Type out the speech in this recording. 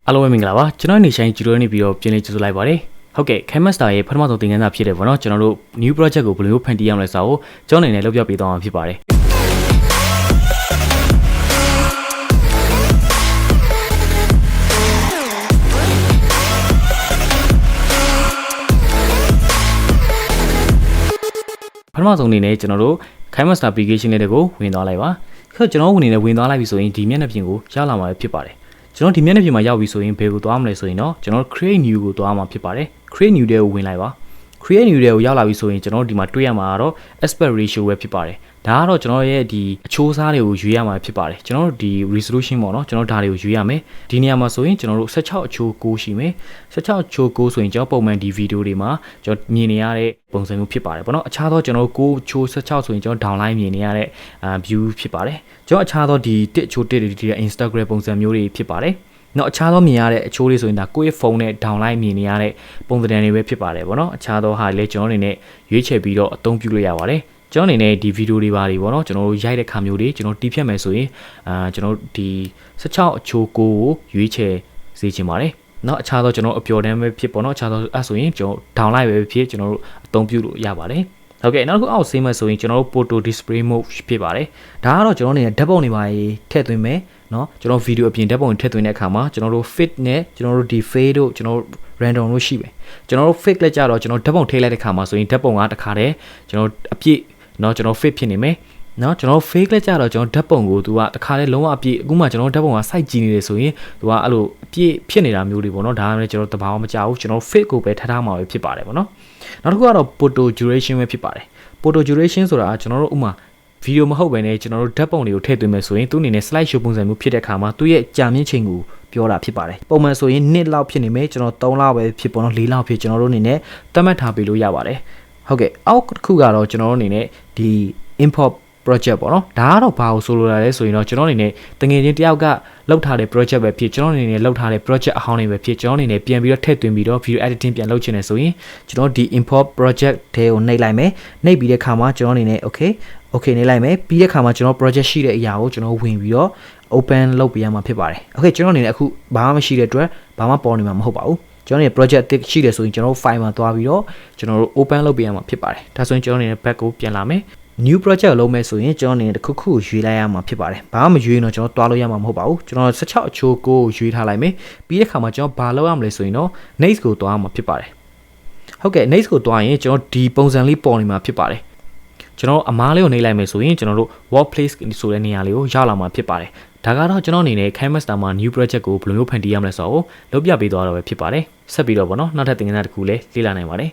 အားလုံးပဲမင်္ဂလာပါကျွန်တော်နေဆိုင်ဂျီရိုနေပြီးတော့ပြင်နေကြိုဆိုလိုက်ပါတယ်ဟုတ်ကဲ့ Kinemaster ရဲ့ပထမဆုံးသင်ခန်းစာဖြစ်တယ်ဗောနော်ကျွန်တော်တို့ new project ကိုဘယ်လိုဖန်တီးရမလဲဆိုတော့ကျွန်တော်အနေနဲ့လုပ်ပြပေးသွားမှာဖြစ်ပါတယ်ပထမဆုံးအနေနဲ့ကျွန်တော်တို့ Kinemaster application လေးတွေကိုဝင်သွားလိုက်ပါဆိုတော့ကျွန်တော်ဝင်နေဝင်သွားလိုက်ပြီဆိုရင်ဒီမျက်နှာပြင်ကိုရောက်လာမှာဖြစ်ပါတယ်ကျွန်တော်ဒီမျက်နှာပြင်မှာရောက်ပြီဆိုရင်ဘယ်ကိုသွားမလဲဆိုရင်တော့ကျွန်တော် create new ကိုသွားမှာဖြစ်ပါတယ် create new တွေကိုဝင်လိုက်ပါ create new တွေကိုရောက်လာပြီဆိုရင်ကျွန်တော်ဒီမှာတွေ့ရမှာကတော့ aspect ratio ပဲဖြစ်ပါတယ်ဒါကတော့ကျွန်တော်ရဲ့ဒီအချိုးအစားတွေကိုရွေးရမှာဖြစ်ပါတယ်ကျွန်တော်တို့ဒီ resolution ပေါ့နော်ကျွန်တော်ဒါတွေကိုရွေးရမယ်ဒီနေရာမှာဆိုရင်ကျွန်တော်တို့16အချိုး6ရှိမယ်16အချိုး6ဆိုရင်ကျွန်တော်ပုံမှန်ဒီဗီဒီယိုတွေမှာကျွန်တော်မြင်နေရတဲ့ပုံစံမျိုးဖြစ်ပါတယ်ပေါ့နော်အခြားသောကျွန်တော်တို့6ချိုး16ဆိုရင်ကျွန်တော် downline မြင်နေရတဲ့ view ဖြစ်ပါတယ်ကျွန်တော်အခြားသောဒီ1ချိုး1တွေဒီ Instagram ပုံစံမျိုးတွေဖြစ်ပါတယ်နော်အခြားသောမြင်ရတဲ့အချိုးလေးဆိုရင်ဒါကိုယ့်ရဲ့ဖုန်းနဲ့ downline မြင်နေရတဲ့ပုံစံတွေပဲဖြစ်ပါတယ်ဗောနော်အခြားသောဟာတွေလည်းကျွန်တော်အနေနဲ့ရွေးချယ်ပြီးတော့အသုံးပြုလို့ရပါတယ်ကျွန်တော်အနေနဲ့ဒီဗီဒီယိုတွေပါတွေဗောနော်ကျွန်တော်တို့ရိုက်တဲ့ခါမျိုးတွေကျွန်တော်တီးဖြတ်မယ်ဆိုရင်ကျွန်တော်ဒီ16အချိုး9ကိုရွေးချယ်စေချင်ပါတယ်နော်အခြားသောကျွန်တော်အပျော်တမ်းပဲဖြစ်ပေါ့နော်အခြားသောအဲ့ဆိုရင်ကျွန်တော် downline ပဲဖြစ်ကျွန်တော်တို့အသုံးပြုလို့ရပါတယ်ဟုတ်ကဲ့နောက်တစ်ခုအောက်ဆေးမယ်ဆိုရင်ကျွန်တော်တို့ photo display mode ဖြစ်ပါတယ်ဒါကတော့ကျွန်တော်အနေနဲ့ဓာတ်ပုံတွေပါထည့်သွင်းမယ်နော်ကျွန်တော်ဗီဒီယိုအပြင်ဓာတ်ပုံထည့်သွင်းတဲ့အခါမှာကျွန်တော်တို့ fit နဲ့ကျွန်တော်တို့ဒီ fade တို့ကျွန်တော်တို့ random တို့ရှိမယ်ကျွန်တော်တို့ fake လက်ကြတော့ကျွန်တော်ဓာတ်ပုံထည့်လိုက်တဲ့အခါမှာဆိုရင်ဓာတ်ပုံကတစ်ခါတည်းကျွန်တော်အပြည့်နော်ကျွန်တော် fit ဖြစ်နေမယ်နော်ကျွန်တော် fake လက်ကြတော့ကျွန်တော်ဓာတ်ပုံကိုသူကတစ်ခါတည်းလုံးဝအပြည့်အခုမှကျွန်တော်ဓာတ်ပုံက site ကြည့်နေတယ်ဆိုရင်သူကအဲ့လိုအပြည့်ဖြစ်နေတာမျိုးတွေပေါ့နော်ဒါမှလည်းကျွန်တော်တဘာမှမကြောက်ဘူးကျွန်တော် fake ကိုပဲထားမှာပဲဖြစ်ပါတယ်ပေါ့နော်နောက်တစ်ခုကတော့ photo duration ပဲဖြစ်ပါတယ် photo duration ဆိုတာကျွန်တော်တို့ဥမာဗီဒီယိုမဟုတ်ဘဲနဲ့ကျွန်တော်တို့ဓာတ်ပုံတွေကိုထည့်သွင်းမယ်ဆိုရင်သူ့အနေနဲ့ slide show ပုံစံမျိုးဖြစ်တဲ့အခါမှာသူ့ရဲ့ကြာမြင့်ချိန်ကိုပြောတာဖြစ်ပါတယ်ပုံမှန်ဆိုရင်2လောက်ဖြစ်နေမယ်ကျွန်တော်3လောက်ပဲဖြစ်ပေါ့နော်4လောက်ဖြစ်ကျွန်တော်တို့အနေနဲ့သတ်မှတ်ထားပေးလို့ရပါတယ်ဟုတ်ကဲ့အောက်တစ်ခုကတော့ကျွန်တော်တို့အနေနဲ့ဒီ import project ပေါ့နော်ဒါကတော့ဘာလို့ဆိုလိုတာလဲဆိုရင်တော့ကျွန်တော်အနေနဲ့တငယ်ချင်းတယောက်ကလောက်ထားတဲ့ project ပဲဖြစ်ကျွန်တော်အနေနဲ့လောက်ထားတဲ့ project အဟောင်းတွေပဲဖြစ်ကျွန်တော်အနေနဲ့ပြန်ပြီးတော့ထည့်သွင်းပြီးတော့ video editing ပြန်လုပ်ချင်တယ်ဆိုရင်ကျွန်တော်ဒီ import project ထဲကိုနှိပ်လိုက်မယ်နှိပ်ပြီးတဲ့အခါမှာကျွန်တော်အနေနဲ့ okay နှိပ်လိုက်မယ်ပြီးတဲ့အခါမှာကျွန်တော် project ရှိတဲ့အရာကိုကျွန်တော်ဝင်ပြီးတော့ open လုပ်ပေးရမှာဖြစ်ပါတယ် okay ကျွန်တော်အနေနဲ့အခုဘာမှမရှိတဲ့အတွက်ဘာမှပေါ်နေမှာမဟုတ်ပါဘူးကျွန်တော်ရဲ့ project အသစ်ရှိတယ်ဆိုရင်ကျွန်တော် file မှာသွားပြီးတော့ကျွန်တော်တို့ open လုပ်ပေးရမှာဖြစ်ပါတယ်ဒါဆိုရင်ကျွန်တော်အနေနဲ့ back ကိုပြန်လာမယ်new project လုပ်မယ်ဆိုရင်ကျွန်တော်အနေနဲ့တစ်ခုခုရွေးလိုက်ရမှာဖြစ်ပါတယ်ဘာမှမရွေးရင်တော့ကျွန်တော်တွားလို့ရမှာမဟုတ်ပါဘူးကျွန်တော်16အချိုး9ကိုရွေးထားလိုက်မယ်ပြီးတဲ့အခါမှာကျွန်တော်ဘာလုပ်ရမလဲဆိုရင်တော့ next ကိုတွားမှာဖြစ်ပါတယ်ဟုတ်ကဲ့ next ကိုတွားရင်ကျွန်တော်ဒီပုံစံလေးပေါ်နေမှာဖြစ်ပါတယ်ကျွန်တော်အမားလေးကိုနှိပ်လိုက်မယ်ဆိုရင်ကျွန်တော်တို့ workplace ဆိုတဲ့နေရာလေးကိုရောက်လာမှာဖြစ်ပါတယ်ဒါကတော့ကျွန်တော်အနေနဲ့ Kinemaster မှာ new project ကိုဘယ်လိုမျိုးဖန်တီးရမလဲဆိုတော့လုပ်ပြပေးသွားတော့ပဲဖြစ်ပါတယ်ဆက်ပြီးတော့ဗောနော်နောက်ထပ်သင်ခန်းစာတစ်ခုလည်းလေ့လာနိုင်ပါတယ်